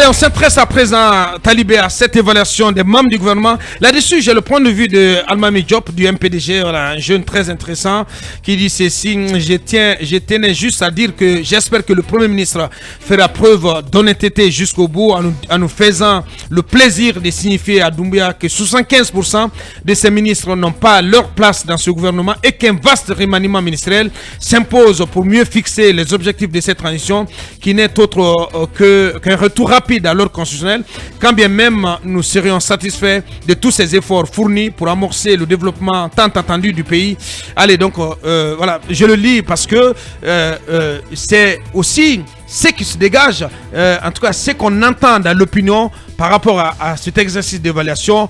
on s'intéresse à présent, Talibé, à cette évaluation des membres du gouvernement. Là-dessus, j'ai le point de vue de Almami Diop, du MPDG, voilà, un jeune très intéressant, qui dit ceci. Je tenais juste à dire que j'espère que le Premier ministre fera preuve d'honnêteté jusqu'au bout en nous faisant le plaisir de signifier à Doumbouya que 75% de ces ministres n'ont pas leur place dans ce gouvernement et qu'un vaste remaniement ministériel s'impose pour mieux fixer les objectifs de cette transition qui n'est autre qu'un retour rapide à l'ordre constitutionnel, quand bien même nous serions satisfaits de tous ces efforts fournis pour amorcer le développement tant attendu du pays. Allez, donc, voilà, je le lis parce que c'est aussi ce qui se dégage, en tout cas ce qu'on entend dans l'opinion par rapport à cet exercice d'évaluation.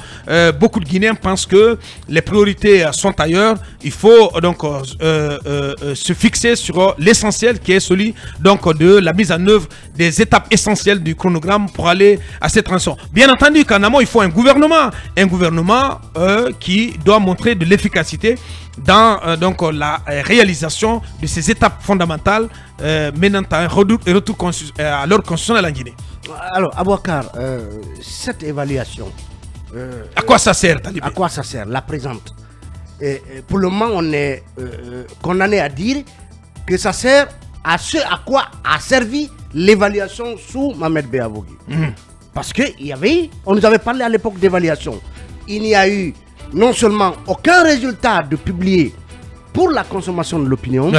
Beaucoup de Guinéens pensent que les priorités sont ailleurs. Il faut donc se fixer sur l'essentiel qui est celui donc de la mise en œuvre des étapes essentielles du chronogramme pour aller à cette transition. Bien entendu qu'en amont il faut un gouvernement qui doit montrer de l'efficacité dans donc la réalisation de ces étapes fondamentales menant à un retour à l'ordre constitutionnel en Guinée. Alors, Abouakar, cette évaluation... à quoi ça sert, Talibé? À quoi ça sert, la présente? Pour le moment, on est condamné à dire que ça sert à ce à quoi a servi l'évaluation sous Mohamed Beavogui. Parce qu'on nous avait parlé à l'époque d'évaluation. Il n'y a eu non seulement aucun résultat de publié pour la consommation de l'opinion,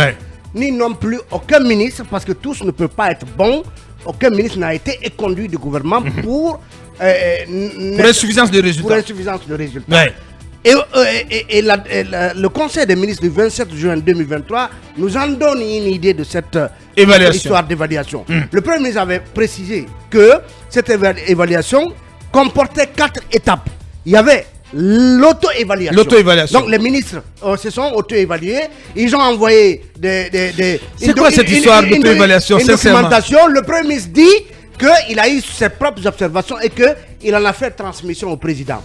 ni non plus aucun ministre, parce que tous ne peuvent pas être bons, aucun ministre n'a été éconduit du gouvernement pour insuffisance de résultats. Et le Conseil des ministres du 27 juin 2023 nous en donne une idée de cette histoire d'évaluation. Le Premier ministre avait précisé que cette évaluation comportait 4 étapes. Il y avait l'auto-évaluation. Donc les ministres se sont auto-évalués. Ils ont envoyé c'est quoi cette histoire d'auto-évaluation? Une documentation. Le Premier ministre dit qu'il a eu ses propres observations et qu'il en a fait transmission au président.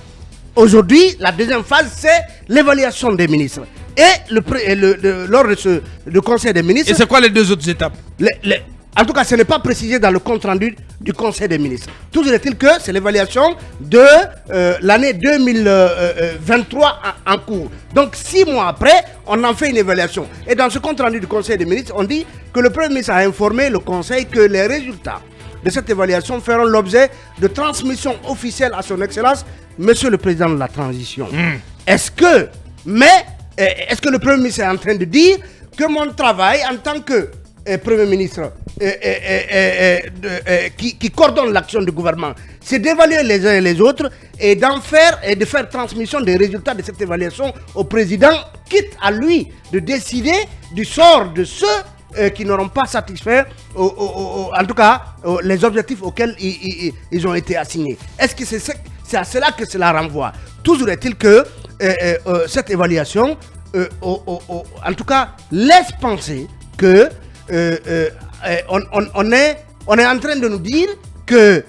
Aujourd'hui, la deuxième phase, c'est l'évaluation des ministres. Et lors de le Conseil des ministres... Et c'est quoi les deux autres étapes? En tout cas, ce n'est pas précisé dans le compte-rendu du Conseil des ministres. Toujours est-il que c'est l'évaluation de l'année 2023 en cours. Donc, 6 mois après, on en fait une évaluation. Et dans ce compte-rendu du Conseil des ministres, on dit que le Premier ministre a informé le Conseil que les résultats de cette évaluation feront l'objet de transmission officielle à son Excellence, Monsieur le Président de la Transition. Est-ce que le Premier ministre est en train de dire que mon travail en tant que Premier ministre qui coordonne l'action du gouvernement, c'est d'évaluer les uns et les autres et de faire transmission des résultats de cette évaluation au président, quitte à lui de décider du sort de ceux qui n'auront pas satisfait, en tout cas, les objectifs auxquels ils ont été assignés. Est-ce que c'est à cela que cela renvoie? Toujours est-il que cette évaluation, en tout cas, laisse penser que on est en train de nous dire que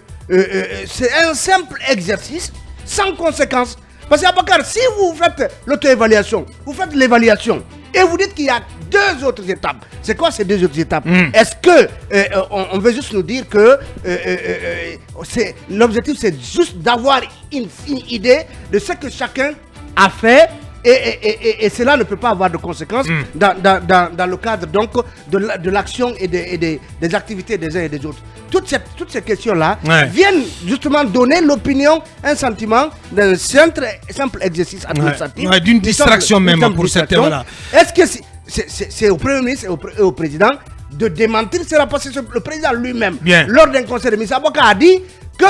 c'est un simple exercice sans conséquence. Parce qu'Abouakar, si vous faites l'auto-évaluation, vous faites l'évaluation et vous dites qu'il y a 2 autres étapes. C'est quoi ces 2 autres étapes? Est-ce que on veut juste nous dire que l'objectif c'est juste d'avoir une idée de ce que chacun a fait et cela ne peut pas avoir de conséquences dans le cadre donc de l'action et des activités des uns et des autres. Toutes ces questions-là viennent justement donner l'opinion, un sentiment d'un simple exercice administratif. D'une distraction même pour certains. Voilà. Est-ce que c'est au Premier ministre et au Président de démentir cela? Parce que le Président lui-même, lors d'un conseil de ministres, Abouakar a dit que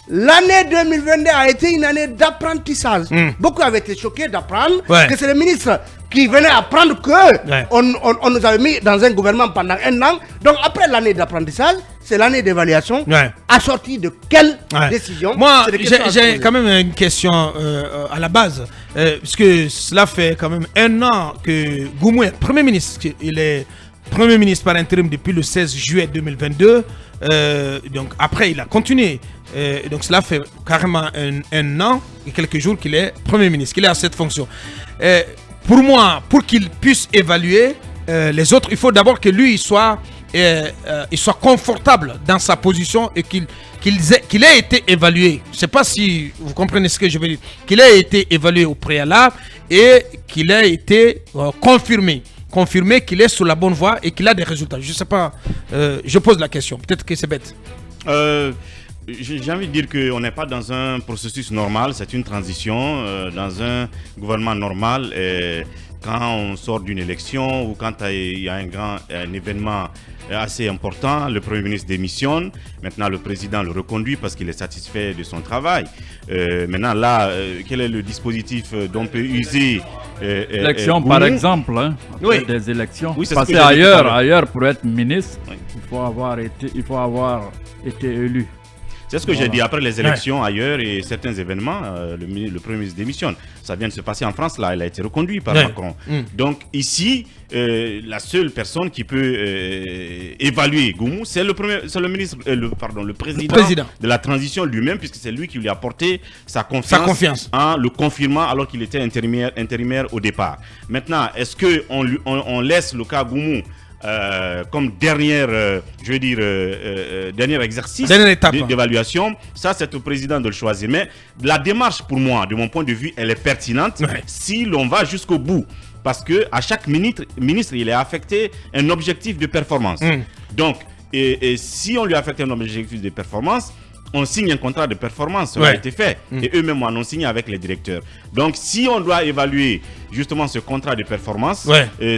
l'année 2022 a été une année d'apprentissage. Beaucoup avaient été choqués d'apprendre que c'est le ministre qui venait apprendre qu'on nous avait mis dans un gouvernement pendant 1 an. Donc après l'année d'apprentissage, c'est l'année d'évaluation. Assortie de quelle décision? Moi, j'ai quand même une question à la base. Puisque cela fait quand même 1 an que Goumoué, Premier ministre, il est Premier ministre par intérim depuis le 16 juillet 2022. Donc après, il a continué. Donc cela fait carrément un an et quelques jours qu'il est Premier ministre, qu'il est à cette fonction. Pour moi, pour qu'il puisse évaluer les autres, il faut d'abord que lui il soit confortable dans sa position et qu'il qu'il ait été évalué. Je ne sais pas si vous comprenez ce que je veux dire. Qu'il ait été évalué au préalable et qu'il ait été confirmé qu'il est sur la bonne voie et qu'il a des résultats. Je ne sais pas, je pose la question. Peut-être que c'est bête. J'ai envie de dire qu'on n'est pas dans un processus normal, c'est une transition dans un gouvernement normal. Quand on sort d'une élection ou quand il y a un événement assez important, le Premier ministre démissionne. Maintenant, le président le reconduit parce qu'il est satisfait de son travail. Maintenant, là, quel est le dispositif dont peut user élection, par exemple, hein, oui. Des élections. Oui, passer ailleurs pour être ministre, oui. Il faut avoir été élu. C'est ce que j'ai dit après les élections ailleurs et certains événements, le Premier ministre démissionne. Ça vient de se passer en France, là, il a été reconduit par Macron. Donc ici, la seule personne qui peut évaluer Goumou, c'est le président de la transition lui-même, puisque c'est lui qui lui a apporté sa confiance. En le confirmant alors qu'il était intérimaire au départ. Maintenant, est-ce qu'on laisse le cas Goumou comme dernier exercice d'évaluation? Ça, c'est au président de le choisir. Mais la démarche, pour moi, de mon point de vue, elle est pertinente si l'on va jusqu'au bout. Parce que à chaque ministre, il est affecté un objectif de performance. Donc, et si on lui affecte un objectif de performance, on signe un contrat de performance, ça a été fait. Et eux-mêmes en ont signé avec les directeurs. Donc, si on doit évaluer justement ce contrat de performance,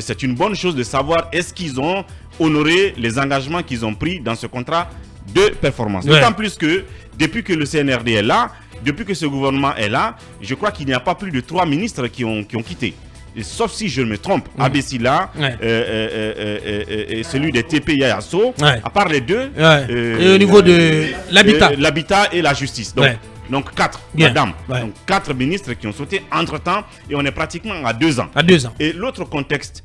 c'est une bonne chose de savoir est-ce qu'ils ont honoré les engagements qu'ils ont pris dans ce contrat de performance. D'autant plus que depuis que le CNRD est là, depuis que ce gouvernement est là, je crois qu'il n'y a pas plus de 3 ministres qui ont quitté. Sauf si je me trompe, Abessila et celui des TPI Asso, à part les deux, et au niveau de l'habitat et la justice. Donc 4, madame. Donc 4 ministres qui ont sauté entre-temps et on est pratiquement à 2 ans. Et l'autre contexte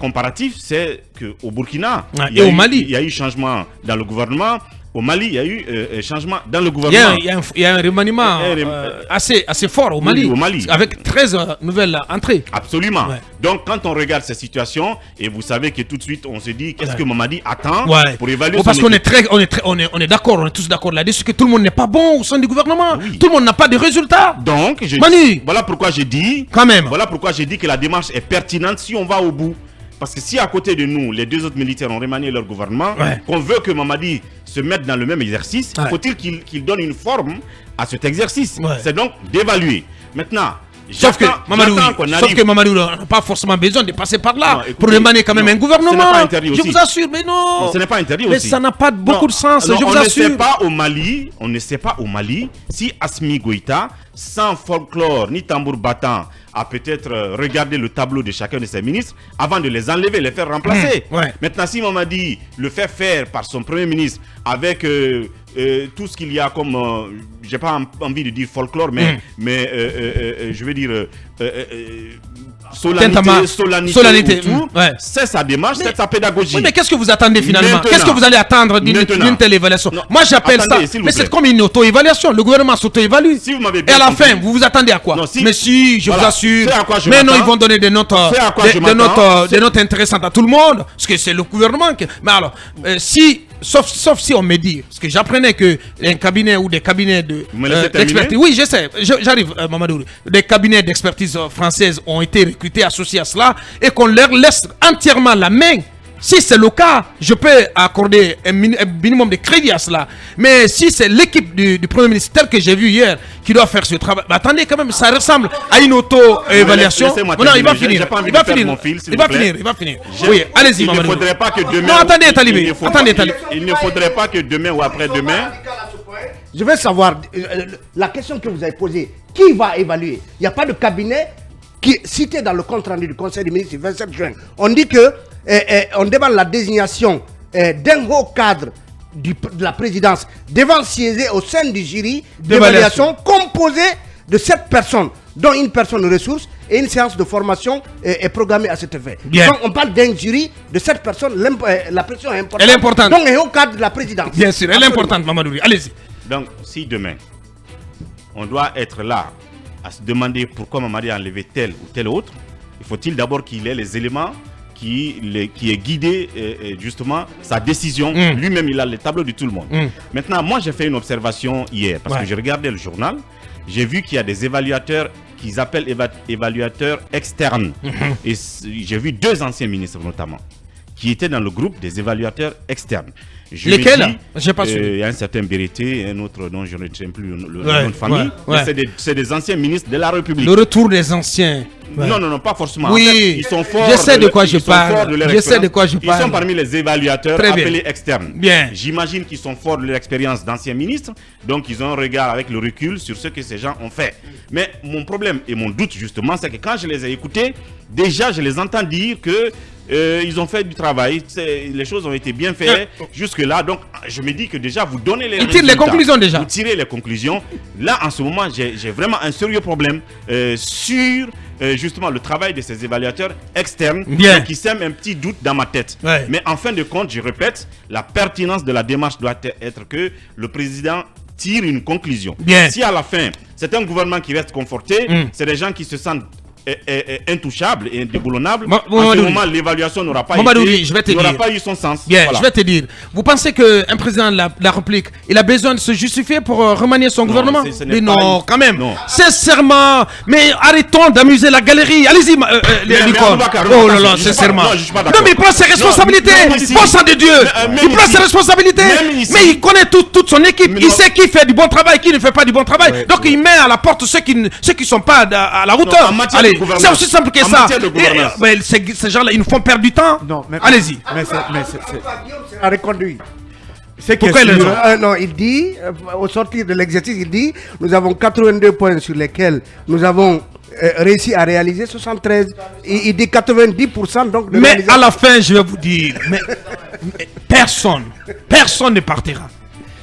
comparatif, c'est qu'au Burkina, au Mali, il y a eu changement dans le gouvernement. Au Mali, il y a eu changement dans le gouvernement. Il y a un remaniement assez fort au Mali, avec 13 nouvelles entrées. Absolument. Donc, quand on regarde ces situations, et vous savez que tout de suite, on se dit qu'est-ce que Mamadi attend pour évaluer son parce qu'on est d'accord, on est tous d'accord là-dessus que tout le monde n'est pas bon au sein du gouvernement. Tout le monde n'a pas de résultats. Donc, voilà pourquoi j'ai dit que la démarche est pertinente si on va au bout. Parce que si à côté de nous, les 2 autres militaires ont remanié leur gouvernement, qu'on veut que Mamadi se mette dans le même exercice, faut-il qu'il donne une forme à cet exercice. C'est donc d'évaluer. Maintenant, sauf que Mamadou n'a pas forcément besoin de passer par là pour remanier quand même un gouvernement. Je vous assure, mais non. Ce n'est pas interdit aussi. Mais ça n'a pas beaucoup de sens, je vous assure. On ne sait pas au Mali si Assimi Goïta, sans folklore ni tambour battant, a peut-être regardé le tableau de chacun de ses ministres avant de les enlever, les faire remplacer. Maintenant, si Mamadi le fait faire par son premier ministre avec tout ce qu'il y a comme, j'ai pas envie de dire folklore, mais je veux dire solennité c'est sa démarche, c'est sa pédagogie. Oui, mais qu'est-ce que vous attendez finalement? Qu'est-ce que vous allez attendre d'une telle évaluation? Moi, j'appelle ça, mais c'est comme une auto-évaluation. Le gouvernement s'auto-évalue. Et à la fin, vous vous attendez à quoi? Mais si, je vous assure. Mais non, ils vont donner des notes intéressantes à tout le monde, parce que c'est le gouvernement qui... Mais alors, sauf si on me dit, parce que j'apprenais que un cabinet ou des cabinets d'expertise, oui, je sais, j'arrive, Mamadou, des cabinets d'expertise françaises ont été recrutés, associés à cela, et qu'on leur laisse entièrement la main. Si c'est le cas, je peux accorder un minimum de crédit à cela. Mais si c'est l'équipe du Premier ministre, tel que j'ai vu hier, qui doit faire ce travail, attendez quand même, ça ressemble à une auto-évaluation. Non, il va finir. Il va finir. Oui, allez-y, Mamadou. Il ne faudrait pas que demain... Non, attendez, Talibé. Il ne faudrait pas que demain ou après-demain... Je veux savoir, la question que vous avez posée, qui va évaluer? Il n'y a pas de cabinet qui est cité dans le compte rendu du Conseil des ministres du 27 juin. On dit que on demande la désignation d'un haut cadre de la présidence devant siéger au sein du jury d'évaluation composé de 7 personnes, dont une personne ressource, et une séance de formation est programmée à cet effet. Donc on parle d'un jury de 7 personnes, la pression est importante. Elle est importante. Donc un haut cadre de la présidence. Bien sûr, elle est importante, Mamadou. Allez-y. Donc si demain, on doit être là à se demander pourquoi Mamadi a enlevé tel ou tel autre, il faut-il d'abord qu'il ait les éléments qui est guidé justement sa décision. Lui-même, il a les tableaux de tout le monde. Maintenant, moi, j'ai fait une observation hier parce que j'ai regardé le journal. J'ai vu qu'il y a des évaluateurs qu'ils appellent évaluateurs externes. Et j'ai vu 2 anciens ministres notamment qui étaient dans le groupe des évaluateurs externes. Lesquels? J'ai pas su. Il y a un certain Bérété, un autre dont je ne retiens plus le nom de famille. C'est des anciens ministres de la République. Le retour des anciens. Non, pas forcément. Oui, en fait, ils sont forts. Je sais de quoi je parle. Ils sont parmi les évaluateurs appelés externes. Bien. J'imagine qu'ils sont forts de l'expérience d'anciens ministres, donc ils ont un regard avec le recul sur ce que ces gens ont fait. Mais mon problème et mon doute justement, c'est que quand je les ai écoutés, déjà je les entends dire que ils ont fait du travail, les choses ont été bien faites jusque-là. Donc je me dis que déjà vous donnez les résultats. Les conclusions déjà. Vous tirez les conclusions. Là en ce moment j'ai vraiment un sérieux problème sur justement le travail de ces évaluateurs externes qui sèment un petit doute dans ma tête. Mais en fin de compte, je répète, la pertinence de la démarche doit être que le président tire une conclusion. Si à la fin c'est un gouvernement qui reste conforté, c'est des gens qui se sentent intouchable et indéboulonnable. En ce moment, l'évaluation n'aura pas eu son sens. Voilà. Je vais te dire. Vous pensez qu'un président de la République, il a besoin de se justifier pour remanier son gouvernement? Mais non, quand même. Non. Sincèrement, mais arrêtons d'amuser la galerie. Allez-y, oh là là, sincèrement. Non, mais il prend ses responsabilités. Bon sang de Dieu. Il prend ses responsabilités. Mais il connaît toute son équipe. Il sait qui fait du bon travail, qui ne fait pas du bon travail. Donc il met à la porte ceux qui ne sont pas à la hauteur. Allez, c'est aussi simple que ça. Mais ces gens-là, ils nous font perdre du temps. Non, mais allez-y. Mais c'est reconduit. Pourquoi non, il dit, au sortir de l'exercice, il dit, nous avons 82 points sur lesquels nous avons réussi à réaliser 73. Il dit 90% donc. Mais à la fin, je vais vous dire, mais personne ne partira.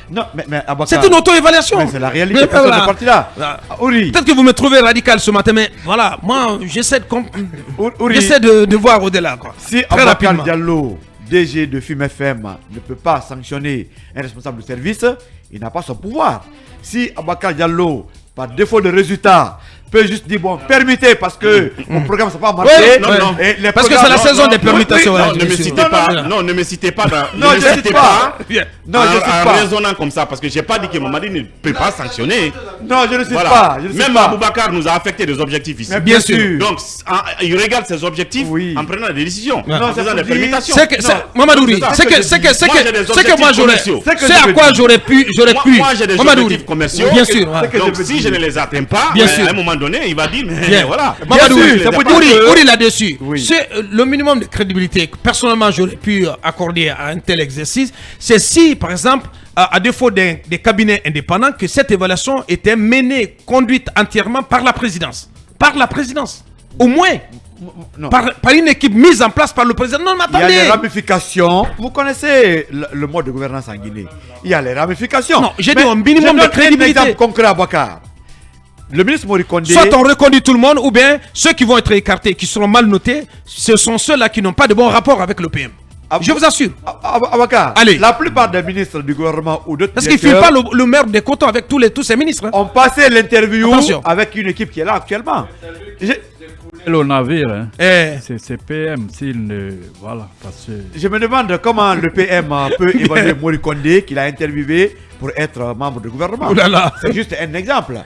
Non, mais c'est une auto-évaluation. C'est la réalité. Personne n'est parti là. Peut-être que vous me trouvez radical ce matin, mais voilà, moi, j'essaie de voir au-delà. Si Abakar Diallo, DG de FIM FM, ne peut pas sanctionner un responsable de service, il n'a pas son pouvoir. Si Abakar Diallo, par défaut de résultat, peut juste dire bon, permettez parce que mon programme ça pas marché. Parce que c'est la saison des permutations. Ne me citez pas. Non, ne me citez pas. Non, je ne cite pas. Non, je ne cite pas. En raisonnant comme ça, parce que j'ai pas dit que Mamadi ne peut pas sanctionner. Non, je ne cite pas. Même Aboubacar nous a affecté des objectifs ici. Bien sûr. Donc, il regarde ses objectifs en prenant des décisions, en faisant des permutations. Mamadouri, c'est que moi j'aurais. C'est à quoi j'aurais pu. Moi, j'ai des objectifs commerciaux. Bien sûr. Donc, si je ne les atteins pas, à un moment donné, il va dire, mais voilà. Ouri là-dessus. C'est le minimum de crédibilité que personnellement j'aurais pu accorder à un tel exercice. C'est si, par exemple, à défaut des cabinets indépendants, que cette évaluation était menée, conduite entièrement par la présidence. Par la présidence. Au moins. Par une équipe mise en place par le président. Non, mais attendez. Il y a des ramifications. Vous connaissez le mode de gouvernance en Guinée. Il y a les ramifications. Non, j'ai dit un minimum de crédibilité. Un exemple concret à Bakar. Le ministre Mori Kondé. Soit on reconduit tout le monde, ou bien ceux qui vont être écartés, qui seront mal notés, ce sont ceux-là qui n'ont pas de bon rapport avec le PM. Je vous assure. Abakar, allez. La plupart des ministres du gouvernement ou d'autres. Parce qu'il ne file pas le maire des cotons avec tous ces ministres. On passait l'interview avec une équipe qui est là actuellement. Le navire, c'est PM s'il ne. Voilà. Parce que... Je me demande comment le PM peut évaluer Mori Kondé, qu'il a interviewé pour être membre du gouvernement. C'est juste un exemple.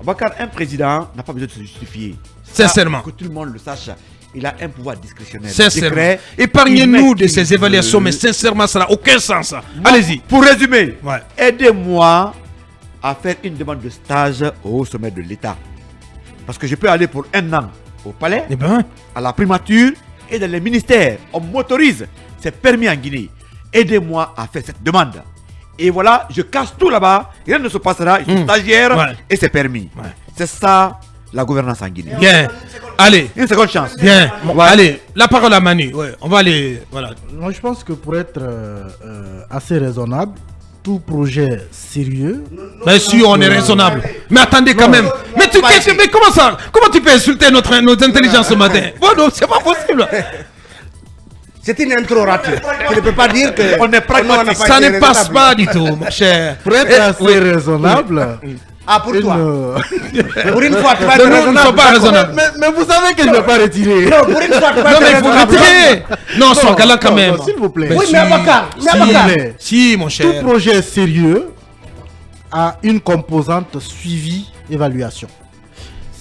Abakar, un président n'a pas besoin de se justifier. Sincèrement. Que tout le monde le sache. Il a un pouvoir discrétionnaire. Sincèrement. Épargnez-nous de ces évaluations, mais sincèrement, ça n'a aucun sens. Allez-y. Pour résumer, aidez-moi à faire une demande de stage au sommet de l'État. Parce que je peux aller pour 1 an au palais, à la primature et dans les ministères. On m'autorise. C'est permis en Guinée. Aidez-moi à faire cette demande. Et voilà, je casse tout là-bas. Rien ne se passera. Je suis stagiaire et c'est permis. C'est ça la gouvernance en Guinée. Bien. Allez. Une seconde chance. Bien. Allez, la parole à Manu. On va aller. Voilà. Moi, je pense que pour être assez raisonnable, tout projet sérieux. Bien sûr, on est raisonnable. Mais attendez quand même. Mais comment ça? Comment tu peux insulter nos intelligences ce matin? Bon, non, c'est pas possible. C'est une intro ratée. Tu ne peux pas dire que... On est pragmatique. Ça ne passe pas du tout, mon cher. Pour être assez raisonnable... Ah, pour toi. Pour une fois, tu vas Non, être nous ne raisonnable. sommes pas raisonnables. Mais vous savez que je ne vais pas retirer. Non, pour une fois, tu vas Non, être mais il faut raisonnable. retirer. Non, sois galant quand même. S'il vous plaît. Oui, mais Abakar, Si, mon Tout cher. projet sérieux a une composante suivi-évaluation.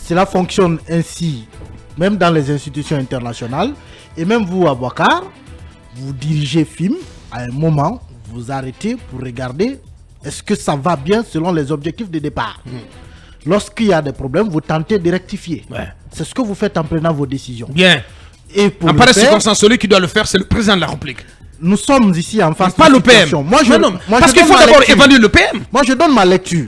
Cela fonctionne ainsi, même dans les institutions internationales. Et même vous, Abouakar, vous dirigez film, à un moment, vous arrêtez pour regarder est-ce que ça va bien selon les objectifs de départ. Lorsqu'il y a des problèmes, vous tentez de rectifier. Ouais. C'est ce que vous faites en prenant vos décisions. Bien. Et pour En le pareille faire, circonstance, celui qui doit le faire, c'est le président de la République. nous sommes ici en face Pas de le PM. situation. Moi, je, Non, moi, parce je qu'il donne faut ma d'abord lecture. évaluer le PM. Moi, je donne ma lecture.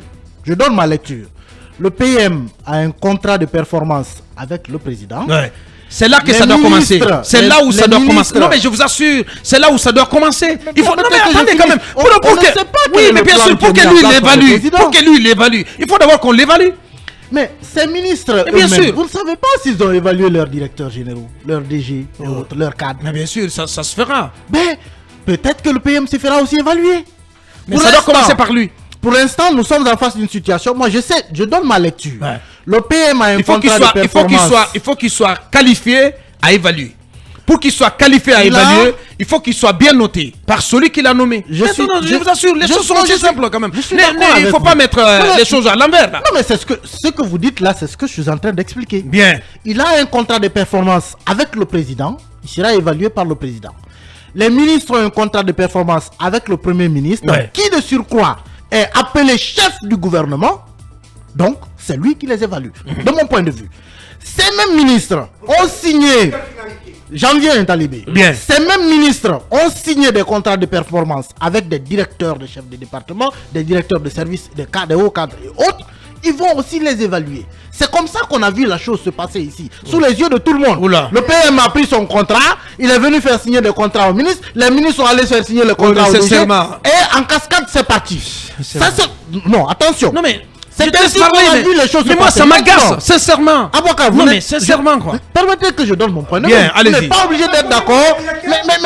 Le PM a un contrat de performance avec le président. Ouais. C'est là que Les ça doit commencer. ministres, C'est là où les ça doit commencer. ministres. Non, mais je vous assure, c'est là où ça doit commencer. Il faut. Non, mais peut-être que attendez je quand même. finisse. Pour On que. ne sait pas quel Oui, est mais le bien plan sûr, pour qui est que mis lui en place par le l'évalue. président. Pour que lui l'évalue. Il faut d'abord qu'on l'évalue. Mais ces ministres, Mais bien eux-mêmes, sûr. vous ne savez pas s'ils ont évalué leurs directeurs généraux, leurs DG et autres, leurs cadres. Mais bien sûr, ça se fera. Mais peut-être que le PM se fera aussi évaluer. Mais Pour ça doit l'instant- commencer par lui. Pour l'instant, nous sommes en face d'une situation. Moi, je sais, je donne ma lecture. Ouais. Le PM a un Il faut qu'il contrat soit, de performance. il faut qu'il soit qualifié à évaluer. Pour qu'il soit qualifié à Il a- évaluer, il faut qu'il soit bien noté par celui qui l'a nommé. Je Mais suis- non, je je- vous assure, les je- choses sont non, aussi je suis- simples quand même. je suis Mais- d'accord mais il avec faut pas vous. mettre Non, mais- les choses à l'envers. là. Non, mais c'est ce que vous dites là, c'est ce que je suis en train d'expliquer. Bien. Il a un contrat de performance avec le président. Il sera évalué par le président. Les ministres ont un contrat de performance avec le premier ministre, Ouais. qui de surcroît est appelé chef du gouvernement. Donc, c'est lui qui les évalue, de mon point de vue. Ces mêmes ministres ont signé, j'en viens, Talibé. Bien. Ces mêmes ministres ont signé des contrats de performance avec des directeurs de chefs de département, des directeurs de services, des cadres, des hauts cadres et autres. Ils vont aussi les évaluer. C'est comme ça qu'on a vu la chose se passer ici, sous les yeux de tout le monde. Oula. Le PM a pris son contrat, il est venu faire signer des contrats aux ministres, les ministres sont allés faire signer les contrats aux DG, nécessairement. et en cascade c'est parti. Ça, non, attention. Non mais. C'est je te laisse ainsi qu'on a parler, vu les choses se mais moi passer. ça m'agace, Maintenant. sincèrement. Abouakar, vous Non n'êtes- mais sincèrement quoi. Permettez que je donne mon point de vue. Bien, Vous allez-y. n'êtes pas obligé d'être d'accord.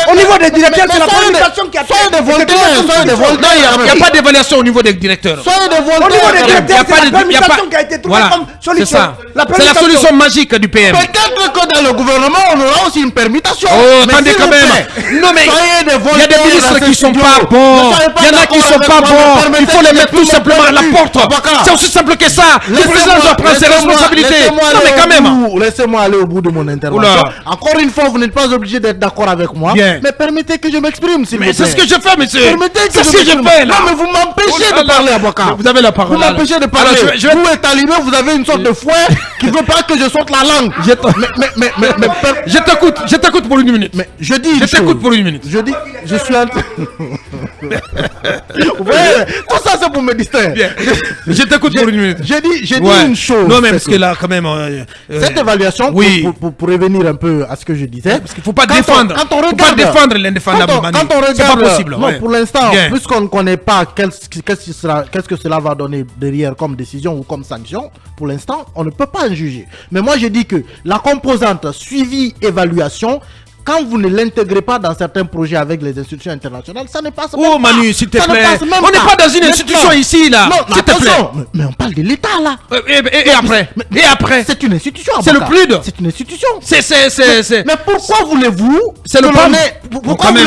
Au niveau des directeurs, c'est la soyez communication qui a Soyez des volontaires, soyez des Non, volontaires. il n'y a pas d'évaluation au niveau des directeurs. Soyez des Au niveau volontaires. des Il y a directeurs, pas c'est de- la il y a pas- permutation qui a été trouvée Voilà, comme solution. c'est ça. La C'est la permutation. solution magique du PM. Peut-être que dans le gouvernement, on aura aussi une permutation. Oh, Mais attendez s'il quand vous même. plaît, Non mais soyez des il y a volontaires des ministres dans qui ce sont studio. pas bons. Ne soyez pas Il y en a qui d'accord sont avec pas moi, bons. mais Il permettez faut les que mettre je tout puisse simplement à la mon porte. Abouakar. C'est aussi simple que ça. Le Laissez-moi- président doit prendre ses laissez-moi- responsabilités. laissez-moi Non mais aller quand au même. bout, laissez-moi aller au bout de mon intervention. Oula. Encore une fois, vous n'êtes pas obligé d'être d'accord avec moi. Bien. Mais permettez que je m'exprime, s'il vous Mais plaît. c'est ce que je fais, monsieur. Permettez que C'est ce que je m'exprime. fais là. Non, mais vous m'empêchez Oh là de là. parler, Abouakar. Vous avez la parole. Vous m'empêchez de parler. Alors, je vais- Vous et Talibé, vous avez une sorte de fouet qui veut pas que je sorte la langue. Je te- Mais Je t'écoute pour une minute. mais je dis Je une t'écoute chose. pour une minute. Je dis, je suis en train. Vous voyez, tout ça c'est pour me distraire. Bien. Je t'écoute pour une minute. J'ai dit Ouais. une chose. Non mais c'est parce que là quand même. cette évaluation, oui. pour revenir un peu à ce que je disais, Parce qu'il faut pas quand défendre. quand on Faut pas regarde, défendre l'indéfendable Mani. quand on C'est pas regarde, possible. non, ouais. pour l'instant, Bien. puisqu'on ne connaît pas qu'est-ce que cela va donner derrière comme décision ou comme sanction, pour l'instant, on ne peut pas en juger. Mais moi, je dis que la composante suivi-évaluation, quand vous ne l'intégrez pas dans certains projets avec les institutions internationales, ça ne passe même Oh pas. Manu, s'il te Ça ne plaît. passe même On n'est pas dans une Maintenant- institution ici là. Non, S'il te plaît. attention, mais on parle de l'État là. Et après. Et après. C'est une institution. C'est le Abouakar. PLUD. C'est une institution. C'est. Mais pourquoi voulez-vous C'est le que l'on PAM. ait- Bon, Pourquoi quand même.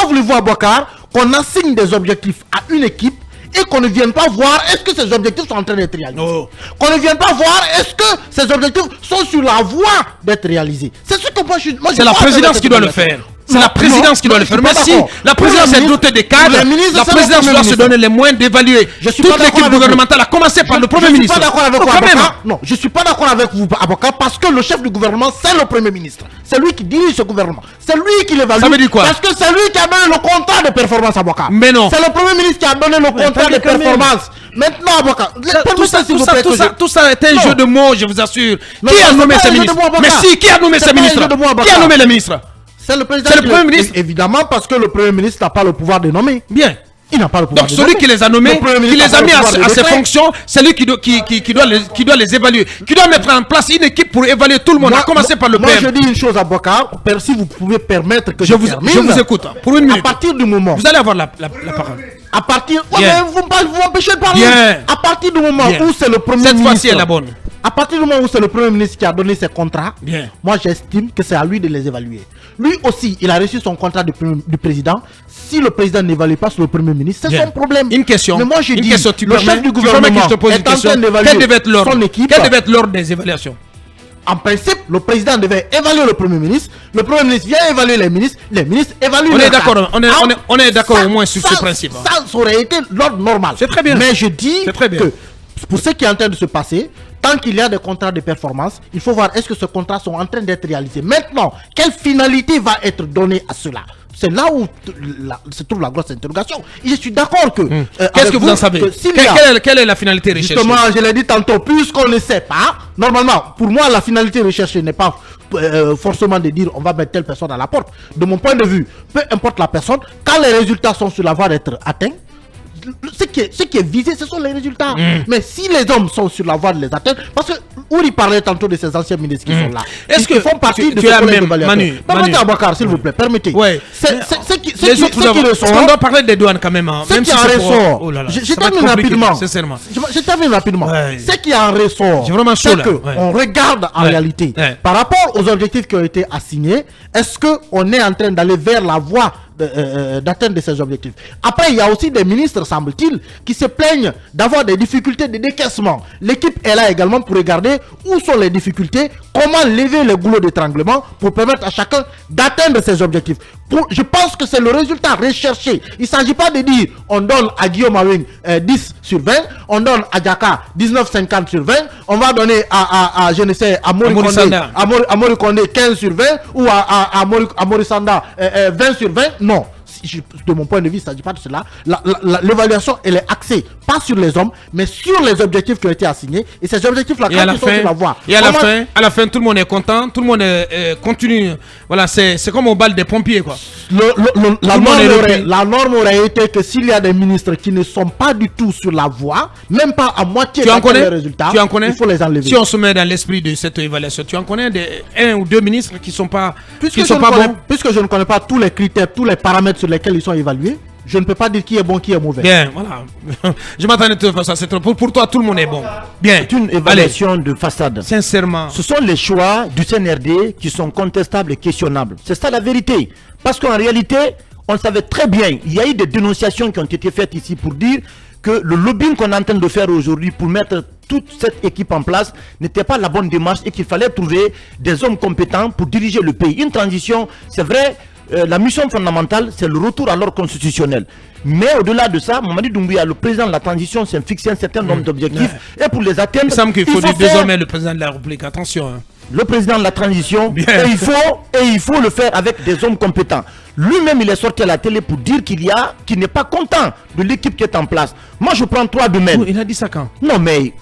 voulez-vous, Abouakar, qu'on assigne des objectifs à une équipe et qu'on ne vienne pas voir est-ce que ces objectifs sont en train d'être réalisés? Oh. Qu'on ne vienne pas voir est-ce que ces objectifs sont sur la voie d'être réalisés. C'est ce que moi je C'est la présidence qui doit le faire. C'est la présidence qui doit le faire. Mais si la présidence est dotée des cadres, la présidence doit se donner les moyens d'évaluer. Je suis Toute pas d'accord l'équipe avec gouvernementale, à commencer par le Premier ministre. Je suis pas d'accord avec Oh, vous, quand même. Abouakar. Non, je suis pas d'accord avec vous, Abouakar, parce que le chef du gouvernement, c'est le Premier ministre. C'est lui qui dirige ce gouvernement. C'est lui qui l'évalue. Ça veut dire quoi? Parce que c'est lui qui a donné le contrat de performance, Abouakar. Mais non. C'est le Premier ministre qui a donné le contrat attendez de quand même. performance. Maintenant, Abouakar, Tout ça est un jeu de mots, je vous assure. Non, Qui a c'est nommé pas ces un jeu de ministres? mots, Abouakar. Mais si, qui a nommé C'est ces pas un ministres? jeu de mots, Qui a Abouakar. nommé les ministres? C'est le président. C'est le qui Premier ministre. Évidemment, parce que le Premier ministre n'a pas le pouvoir de nommer. Bien. Il n'a pas le pouvoir. Donc celui qui les a nommés, qui les a mis à ses fonctions, c'est lui qui doit les évaluer, qui doit mettre en place une équipe pour évaluer tout le monde, à commencer par le PM. Moi je dis une chose à Bokar, si vous pouvez permettre que je vous écoute pour une minute. À partir du moment, vous allez avoir la parole. À partir, vous m'empêchez de parler. Bien. À partir du moment où c'est le premier ministre. Cette fois-ci est la bonne. À partir du moment où c'est le premier ministre qui a donné ses contrats, moi j'estime que c'est à lui de les évaluer. Lui aussi, il a reçu son contrat du président. Si le président n'évalue pas sur le premier ministre, c'est son problème. Une question. Mais moi je dis, le chef du gouvernement est en train d'évaluer son équipe. Quel devait être l'ordre des évaluations? En principe, le président devait évaluer le premier ministre vient évaluer les ministres évaluent on est d'accord, on est d'accord au moins sur ce principe. Ça aurait été l'ordre normal. C'est très bien. Mais je dis que pour ce qui est en train de se passer, tant qu'il y a des contrats de performance, il faut voir est-ce que ces contrats sont en train d'être réalisés. Maintenant, quelle finalité va être donnée à cela? C'est là où se trouve la grosse interrogation. Et je suis d'accord que... Qu'est-ce que vous en savez? Quelle est la finalité recherchée? Justement, je l'ai dit tantôt, puisqu'on ne sait pas, normalement, pour moi, la finalité recherchée n'est pas forcément de dire on va mettre telle personne à la porte. De mon point de vue, peu importe la personne, quand les résultats sont sur la voie d'être atteints, ce qui est visé, ce sont les résultats. Mais si les hommes sont sur la voie de les atteindre, parce que Ouri parlait tantôt de ces anciens ministres qui sont là. Est-ce qu'ils font partie de ce collège d'évaluation? Permettez à Bokar, s'il vous plaît, permettez. Les autres, on doit parler des douanes quand même. Ce qui en ressort, je termine rapidement. Je termine rapidement. Ce qui en ressort, c'est qu'on regarde en réalité, par rapport aux objectifs qui ont été assignés, est-ce qu'on est en train d'aller vers la voie d'atteindre ces objectifs? Après, il y a aussi des ministres, semble-t-il, qui se plaignent d'avoir des difficultés de décaissement. L'équipe est là également pour regarder où sont les difficultés, comment lever les goulots d'étranglement pour permettre à chacun d'atteindre ses objectifs. Je pense que c'est le résultat recherché. Il ne s'agit pas de dire on donne à Guillaume Awing 10 sur 20, on donne à Djaka 19,50 sur 20, on va donner à je ne sais, à Mori Kondé 15 sur 20 ou à Morisanda 20 sur 20. Non. De mon point de vue, il ne s'agit pas de cela. L'évaluation, elle est axée pas sur les hommes, mais sur les objectifs qui ont été assignés. Et ces objectifs-là, quand ils sont sur la voie. Et à la fin, tout le monde est content, tout le monde continue. Voilà, c'est comme au bal des pompiers, quoi. La norme aurait été que s'il y a des ministres qui ne sont pas du tout sur la voie, même pas à moitié de les résultats, il faut les enlever. Si on se met dans l'esprit de cette évaluation, tu en connais un ou deux ministres qui ne sont pas bons? Puisque je ne connais pas tous les critères, tous les paramètres sur lesquels ils sont évalués, je ne peux pas dire qui est bon, qui est mauvais. Bien, voilà. Je m'attendais à ça. Pour toi, tout le monde est bon. Bien. C'est une évaluation de façade. Sincèrement. Ce sont les choix du CNRD qui sont contestables et questionnables. C'est ça la vérité. Parce qu'en réalité, on savait très bien, il y a eu des dénonciations qui ont été faites ici pour dire que le lobbying qu'on est en train de faire aujourd'hui pour mettre toute cette équipe en place n'était pas la bonne démarche et qu'il fallait trouver des hommes compétents pour diriger le pays. Une transition, c'est vrai. La mission fondamentale, c'est le retour à l'ordre constitutionnel. Mais au-delà de ça, Mamadi Doumbouya, le président de la transition, s'est fixé un certain nombre d'objectifs. Et pour les atteindre, il semble qu'il faut dire désormais le président de la République. Attention. Le président de la transition, et il faut le faire avec des hommes compétents. Lui-même, il est sorti à la télé pour dire qu'il n'est pas content de l'équipe qui est en place. Moi, je prends 3 domaines. Il a dit ça quand? Non, mais...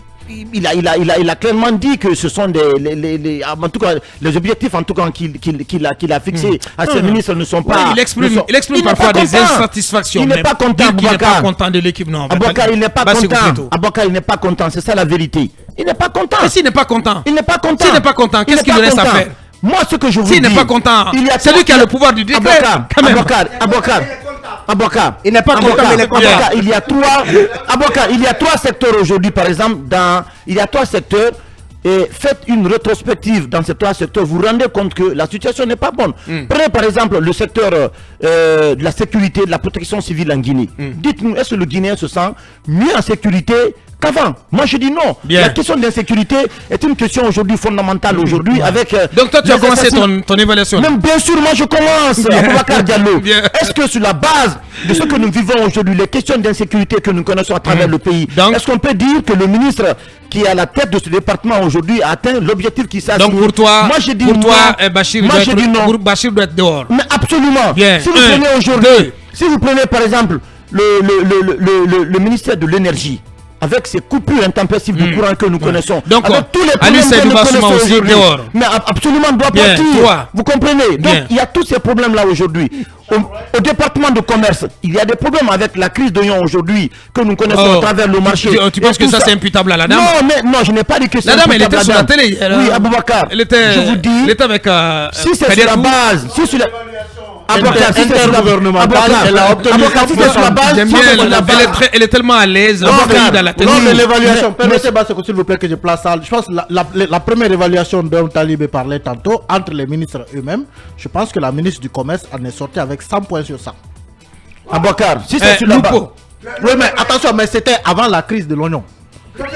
Il a clairement dit que ce sont en tout cas, les objectifs en tout cas qu'il a fixés à ses ministres ne sont pas... Il exprime parfois des insatisfactions. Il n'est pas content, il n'est pas content de l'équipe, non. Aboubacar, il n'est pas content. Aboubacar, il n'est pas content, c'est ça la vérité. Il n'est pas content. Mais s'il n'est pas content, il n'est pas content. S'il n'est pas content, qu'est-ce qu'il lui reste à faire? Moi, ce que je vous dis... S'il n'est pas content, c'est lui qui a le pouvoir du décret. Aboubacar, il n'est pas content, mais il est content. Il y a 3 secteurs aujourd'hui, par exemple, il y a 3 secteurs. Et faites une rétrospective dans ces 3 secteurs, vous vous rendez compte que la situation n'est pas bonne. Prenez par exemple le secteur de la sécurité, de la protection civile en Guinée. Dites-nous, est-ce que le Guinéen se sent mieux en sécurité qu'avant? Moi je dis non. La question de l'insécurité est une question aujourd'hui fondamentale aujourd'hui avec... Donc toi tu as commencé ton évaluation? Même bien sûr, moi je commence. Aboubacar Diallo. Est-ce que sur la base de ce que nous vivons aujourd'hui, les questions d'insécurité que nous connaissons à travers le pays, est-ce qu'on peut dire que le ministre qui est à la tête de ce département aujourd'hui a atteint l'objectif qui s'est assigné? Donc pour toi, moi je dis non. Bachir doit être dehors. Mais absolument. Si vous prenez aujourd'hui, si vous prenez par exemple le ministère de l'énergie, avec ces coupures intempestives de courant que nous connaissons, donc avec tous les problèmes que nous connaissons aujourd'hui, mais absolument doit partir. Vous comprenez? Donc il y a tous ces problèmes là aujourd'hui. au département de commerce, il y a des problèmes avec la crise d'oignon aujourd'hui que nous connaissons à travers le marché. Tu penses que ça c'est imputable à la dame? Non, je n'ai pas dit que c'est la dame, imputable elle était sur la télé. Oui, Aboubacar. Je vous dis. Elle était avec. Si c'est sur la base. Si sur la intergouvernementale, elle a obtenu elle est tellement à l'aise dans la télé. Lors de l'évaluation, permettez-moi s'il vous plaît que je place ça. Je pense que la première évaluation dont Talibé parlait tantôt, entre les ministres eux-mêmes, je pense que la ministre du Commerce en est sortie avec 100 points sur 100. Aboubacar, si c'est sur la base. Oui, mais attention, mais c'était avant la crise de l'oignon. Sur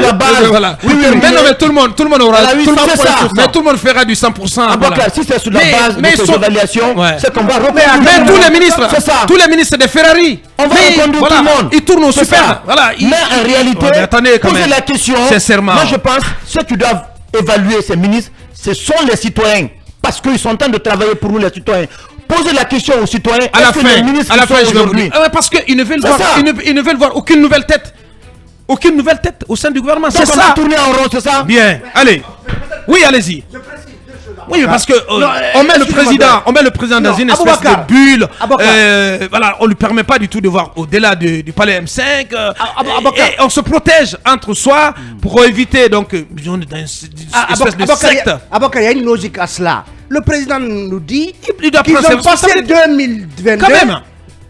la base. Voilà. Oui, mais tout le monde aura. Mais tout le monde fera du 100%. Si c'est sur la base de ces évaluations, c'est qu'on va reconduire. Mais tous les ministres de Ferrari, on va reconduire tout le monde. Ils tournent au super. Voilà. Mais en réalité, poser la question, moi je pense ceux qui doivent évaluer ces ministres, ce sont les citoyens. Parce qu'ils sont en train de travailler pour nous les citoyens. Posez la question aux citoyens. À la fin, je vais vous dire. Parce qu'ils ne veulent voir aucune nouvelle tête. Aucune nouvelle tête au sein du gouvernement. C'est ça. On va tourner en rond, c'est ça. Bien. Allez. Oui, allez-y. Oui, parce que on met le président dans une espèce de bulle. Voilà, on lui permet pas du tout de voir au-delà du palais M5. Et on se protège entre soi pour éviter donc une espèce de secte. Aboubacar, il y a une logique à cela. Le président nous dit qu'ils ont passé 2022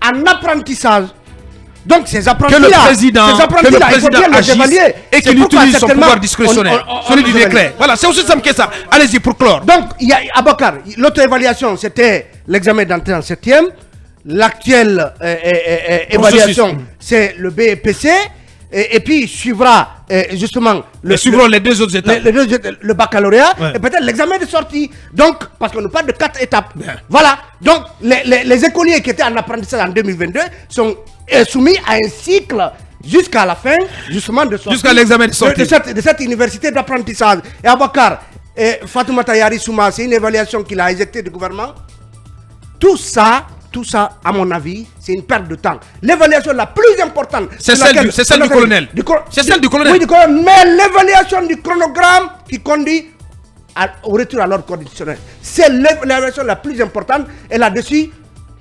en apprentissage. Donc ces apprentis-là, il faut bien les évaluer. Et qu'il utilise son pouvoir discrétionnaire, celui du décret. Voilà, c'est aussi simple que ça. Allez-y pour clore. Donc, il y a Aboubacar, l'auto-évaluation, c'était l'examen d'entrée en 7e. L'actuelle évaluation, c'est le BEPC. Et puis suivra justement suivront les deux autres étapes. Le baccalauréat et peut-être l'examen de sortie. Donc, parce qu'on nous parle de 4 étapes. Bien. Voilà. Donc, les écoliers qui étaient en apprentissage en 2022 sont soumis à un cycle jusqu'à la fin, justement, de sortie. Jusqu'à l'examen de sortie. De cette université d'apprentissage. Et Aboubacar, Fatoumata Yari Souma, c'est une évaluation qu'il a éjectée du gouvernement. Tout ça, à mon avis, c'est une perte de temps. L'évaluation la plus importante, c'est celle du colonel. C'est celle du colonel. Oui, du colonel. Mais l'évaluation du chronogramme qui conduit au retour à l'ordre constitutionnel, c'est l'évaluation la plus importante. Et là-dessus,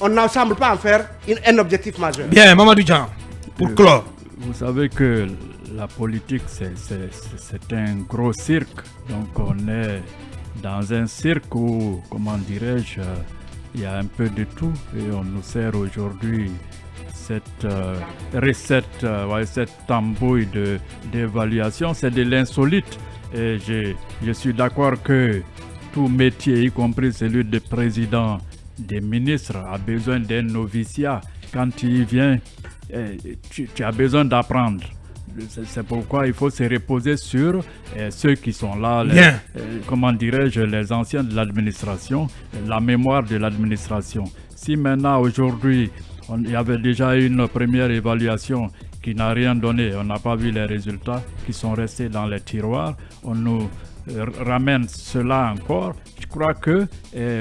on ne semble pas en faire un objectif majeur. Bien, Mamadou Djan, pour clore. Vous savez que la politique, c'est un gros cirque. Donc, on est dans un cirque où, comment dirais-je, il y a un peu de tout et on nous sert aujourd'hui cette recette, cette tambouille d'évaluation, c'est de l'insolite. Et je suis d'accord que tout métier, y compris celui de président, des ministres, a besoin d'un noviciat. Quand tu y viens, tu as besoin d'apprendre. C'est pourquoi il faut se reposer sur ceux qui sont là, comment dirais-je, les anciens de l'administration, la mémoire de l'administration. Si maintenant, aujourd'hui, il y avait déjà une première évaluation qui n'a rien donné, on n'a pas vu les résultats, qui sont restés dans les tiroirs, on nous ramène cela encore. Je crois que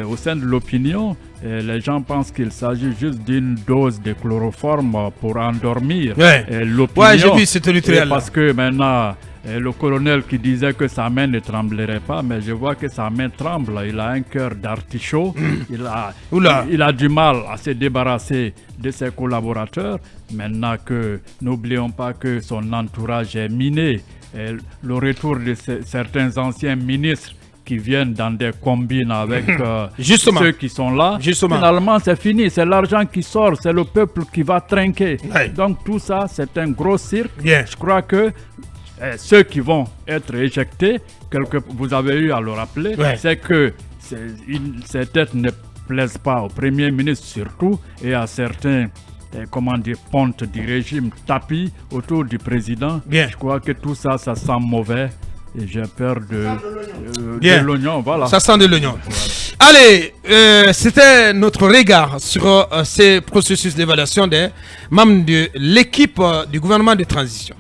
au sein de l'opinion, les gens pensent qu'il s'agit juste d'une dose de chloroforme pour endormir l'opinion. Ouais, j'ai vu cette rituel. Parce que maintenant, le colonel qui disait que sa main ne tremblerait pas, mais je vois que sa main tremble. Il a un cœur d'artichaut. Il a du mal à se débarrasser de ses collaborateurs. Maintenant que, n'oublions pas que son entourage est miné. Et le retour de certains anciens ministres qui viennent dans des combines avec ceux qui sont là, finalement c'est fini, c'est l'argent qui sort, c'est le peuple qui va trinquer. Donc tout ça, c'est un gros cirque. Je crois que ceux qui vont être éjectés, vous avez eu à le rappeler, c'est que ces têtes ne plaisent pas au Premier ministre surtout et à certains pontes du régime tapis autour du président. Je crois que tout ça, ça sent mauvais. Et j'ai peur de l'oignon, voilà. Ça sent de l'oignon. Allez, c'était notre regard sur ces processus d'évaluation des membres de l'équipe du gouvernement de transition.